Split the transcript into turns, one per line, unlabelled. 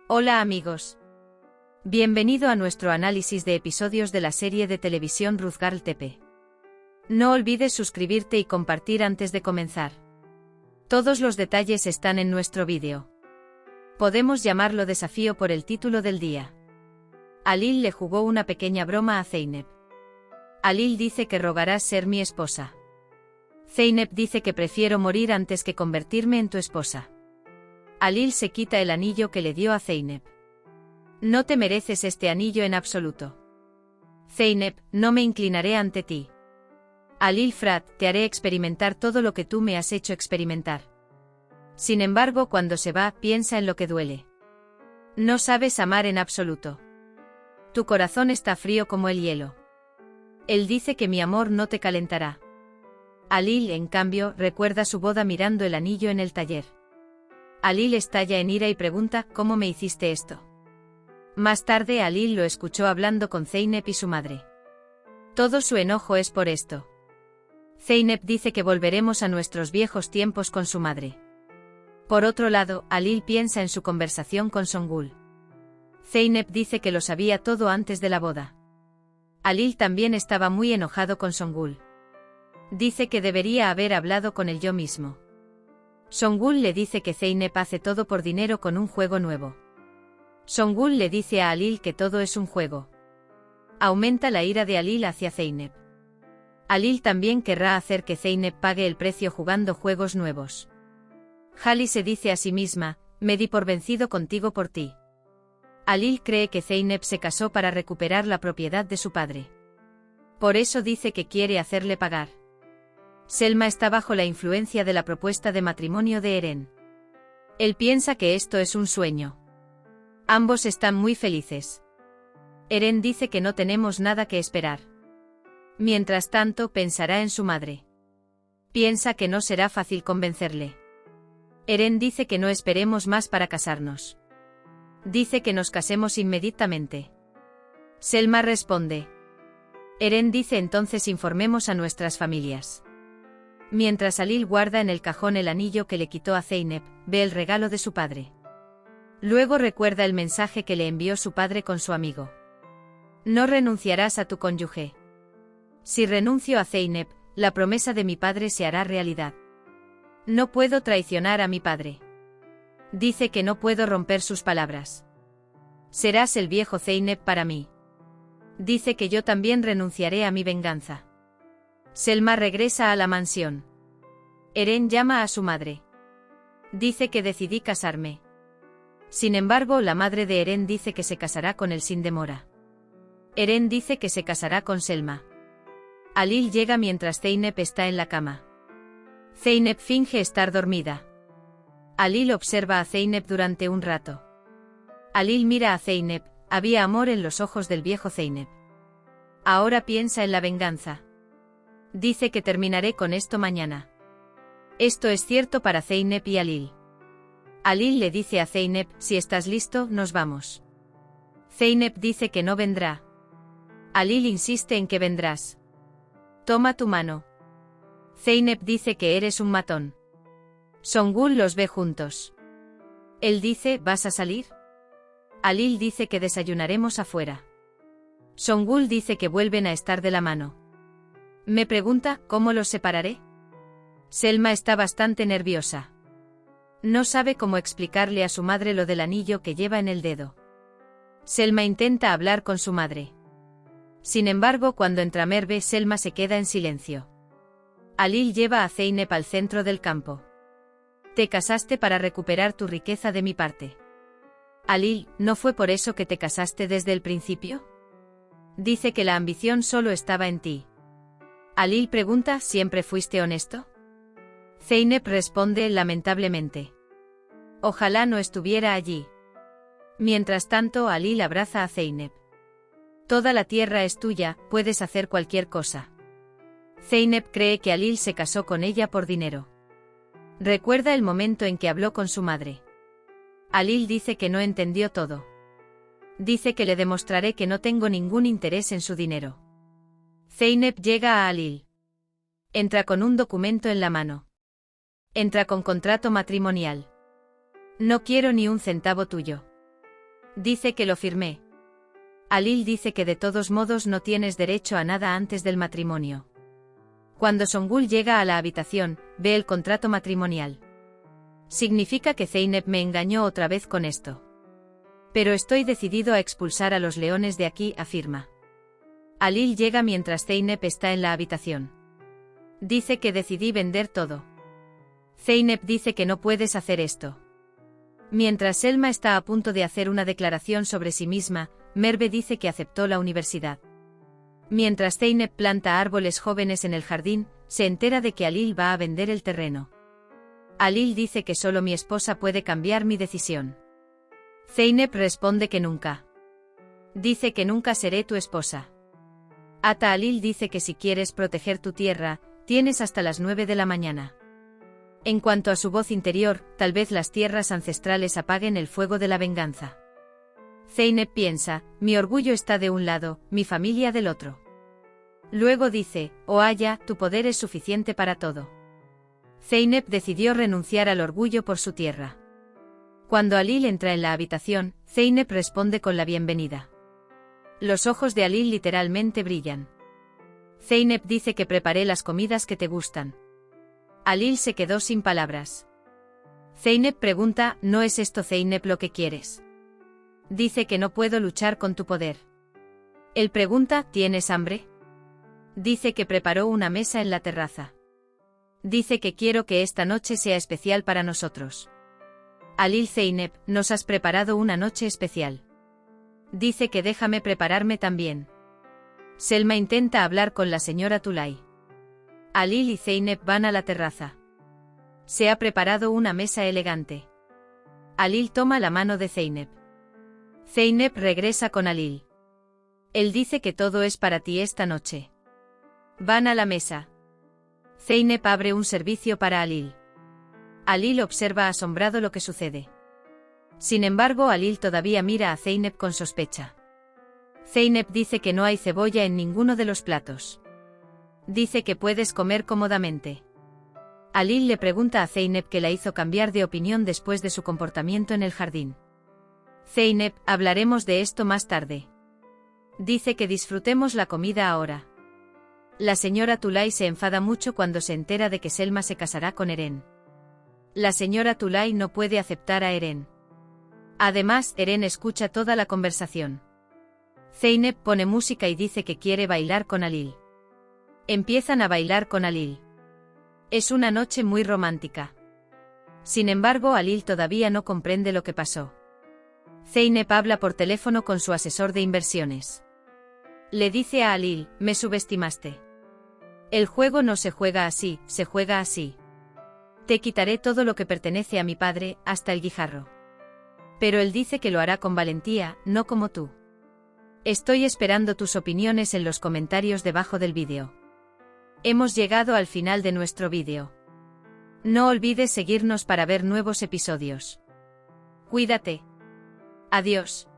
Hola amigos. Bienvenido a nuestro análisis de episodios de la serie de televisión Ruth Girl TP. No olvides suscribirte y compartir antes de comenzar. Todos los detalles están en nuestro vídeo. Podemos llamarlo desafío por el título del día. Alil le jugó una pequeña broma a Zeynep. Alil dice que rogarás ser mi esposa. Zeynep dice que prefiero morir antes que convertirme en tu esposa. Alil se quita el anillo que le dio a Zeynep. No te mereces este anillo en absoluto. Zeynep, no me inclinaré ante ti. Alil Frat, te haré experimentar todo lo que tú me has hecho experimentar. Sin embargo, cuando se va, piensa en lo que duele. No sabes amar en absoluto. Tu corazón está frío como el hielo. Él dice que mi amor no te calentará. Alil, en cambio, recuerda su boda mirando el anillo en el taller. Alil estalla en ira y pregunta, ¿cómo me hiciste esto? Más tarde Alil lo escuchó hablando con Zeynep y su madre. Todo su enojo es por esto. Zeynep dice que volveremos a nuestros viejos tiempos con su madre. Por otro lado, Alil piensa en su conversación con Songul. Zeynep dice que lo sabía todo antes de la boda. Alil también estaba muy enojado con Songul. Dice que debería haber hablado con él yo mismo. Songul le dice que Zeynep hace todo por dinero con un juego nuevo. Songul le dice a Alil que todo es un juego. Aumenta la ira de Alil hacia Zeynep. Alil también querrá hacer que Zeynep pague el precio jugando juegos nuevos. Hali se dice a sí misma, me di por vencido contigo por ti. Alil cree que Zeynep se casó para recuperar la propiedad de su padre. Por eso dice que quiere hacerle pagar. Selma está bajo la influencia de la propuesta de matrimonio de Eren. Él piensa que esto es un sueño. Ambos están muy felices. Eren dice que no tenemos nada que esperar. Mientras tanto, pensará en su madre. Piensa que no será fácil convencerle. Eren dice que no esperemos más para casarnos. Dice que nos casemos inmediatamente. Selma responde. Eren dice entonces informemos a nuestras familias. Mientras Alil guarda en el cajón el anillo que le quitó a Zeynep, ve el regalo de su padre. Luego recuerda el mensaje que le envió su padre con su amigo. No renunciarás a tu cónyuge. Si renuncio a Zeynep, la promesa de mi padre se hará realidad. No puedo traicionar a mi padre. Dice que no puedo romper sus palabras. Serás el viejo Zeynep para mí. Dice que yo también renunciaré a mi venganza. Selma regresa a la mansión. Eren llama a su madre. Dice que decidí casarme. Sin embargo, la madre de Eren dice que se casará con él sin demora. Eren dice que se casará con Selma. Alil llega mientras Zeynep está en la cama. Zeynep finge estar dormida. Alil observa a Zeynep durante un rato. Alil mira a Zeynep, había amor en los ojos del viejo Zeynep. Ahora piensa en la venganza. Dice que terminaré con esto mañana. Esto es cierto para Zeynep y Alil. Alil le dice a Zeynep, si estás listo, nos vamos. Zeynep dice que no vendrá. Alil insiste en que vendrás. Toma tu mano. Zeynep dice que eres un matón. Songul los ve juntos. Él dice, ¿vas a salir? Alil dice que desayunaremos afuera. Songul dice que vuelven a estar de la mano. Me pregunta, ¿cómo los separaré? Selma está bastante nerviosa. No sabe cómo explicarle a su madre lo del anillo que lleva en el dedo. Selma intenta hablar con su madre. Sin embargo, cuando entra Merve, Selma se queda en silencio. Alil lleva a Zeynep al centro del campo. Te casaste para recuperar tu riqueza de mi parte. Alil, ¿no fue por eso que te casaste desde el principio? Dice que la ambición solo estaba en ti. Alil pregunta, ¿siempre fuiste honesto? Zeynep responde, lamentablemente. Ojalá no estuviera allí. Mientras tanto, Alil abraza a Zeynep. Toda la tierra es tuya, puedes hacer cualquier cosa. Zeynep cree que Alil se casó con ella por dinero. Recuerda el momento en que habló con su madre. Alil dice que no entendió todo. Dice que le demostraré que no tengo ningún interés en su dinero. Zeynep llega a Alil. Entra con un documento en la mano. Entra con contrato matrimonial. No quiero ni un centavo tuyo. Dice que lo firmé. Alil dice que de todos modos no tienes derecho a nada antes del matrimonio. Cuando Songul llega a la habitación, ve el contrato matrimonial. Significa que Zeynep me engañó otra vez con esto. Pero estoy decidido a expulsar a los leones de aquí, afirma. Alil llega mientras Zeynep está en la habitación. Dice que decidí vender todo. Zeynep dice que no puedes hacer esto. Mientras Selma está a punto de hacer una declaración sobre sí misma, Merve dice que aceptó la universidad. Mientras Zeynep planta árboles jóvenes en el jardín, se entera de que Alil va a vender el terreno. Alil dice que solo mi esposa puede cambiar mi decisión. Zeynep responde que nunca. Dice que nunca seré tu esposa. Ata Alil dice que si quieres proteger tu tierra, tienes hasta las 9 de la mañana. En cuanto a su voz interior, tal vez las tierras ancestrales apaguen el fuego de la venganza. Zeynep piensa, mi orgullo está de un lado, mi familia del otro. Luego dice, oh Aya, tu poder es suficiente para todo. Zeynep decidió renunciar al orgullo por su tierra. Cuando Alil entra en la habitación, Zeynep responde con la bienvenida. Los ojos de Alil literalmente brillan. Zeynep dice que preparé las comidas que te gustan. Alil se quedó sin palabras. Zeynep pregunta, ¿no es esto Zeynep lo que quieres? Dice que no puedo luchar con tu poder. Él pregunta, ¿tienes hambre? Dice que preparó una mesa en la terraza. Dice que quiero que esta noche sea especial para nosotros. Alil Zeynep, nos has preparado una noche especial. Dice que déjame prepararme también. Selma intenta hablar con la señora Tulay. Alil y Zeynep van a la terraza. Se ha preparado una mesa elegante. Alil toma la mano de Zeynep. Zeynep regresa con Alil. Él dice que todo es para ti esta noche. Van a la mesa. Zeynep abre un servicio para Alil. Alil observa asombrado lo que sucede. Sin embargo, Alil todavía mira a Zeynep con sospecha. Zeynep dice que no hay cebolla en ninguno de los platos. Dice que puedes comer cómodamente. Alil le pregunta a Zeynep qué la hizo cambiar de opinión después de su comportamiento en el jardín. Zeynep, hablaremos de esto más tarde. Dice que disfrutemos la comida ahora. La señora Tulay se enfada mucho cuando se entera de que Selma se casará con Eren. La señora Tulay no puede aceptar a Eren. Además, Eren escucha toda la conversación. Zeynep pone música y dice que quiere bailar con Alil. Empiezan a bailar con Alil. Es una noche muy romántica. Sin embargo, Alil todavía no comprende lo que pasó. Zeynep habla por teléfono con su asesor de inversiones. Le dice a Alil, me subestimaste. El juego no se juega así, se juega así. Te quitaré todo lo que pertenece a mi padre, hasta el guijarro. Pero él dice que lo hará con valentía, no como tú. Estoy esperando tus opiniones en los comentarios debajo del vídeo. Hemos llegado al final de nuestro vídeo. No olvides seguirnos para ver nuevos episodios. Cuídate. Adiós.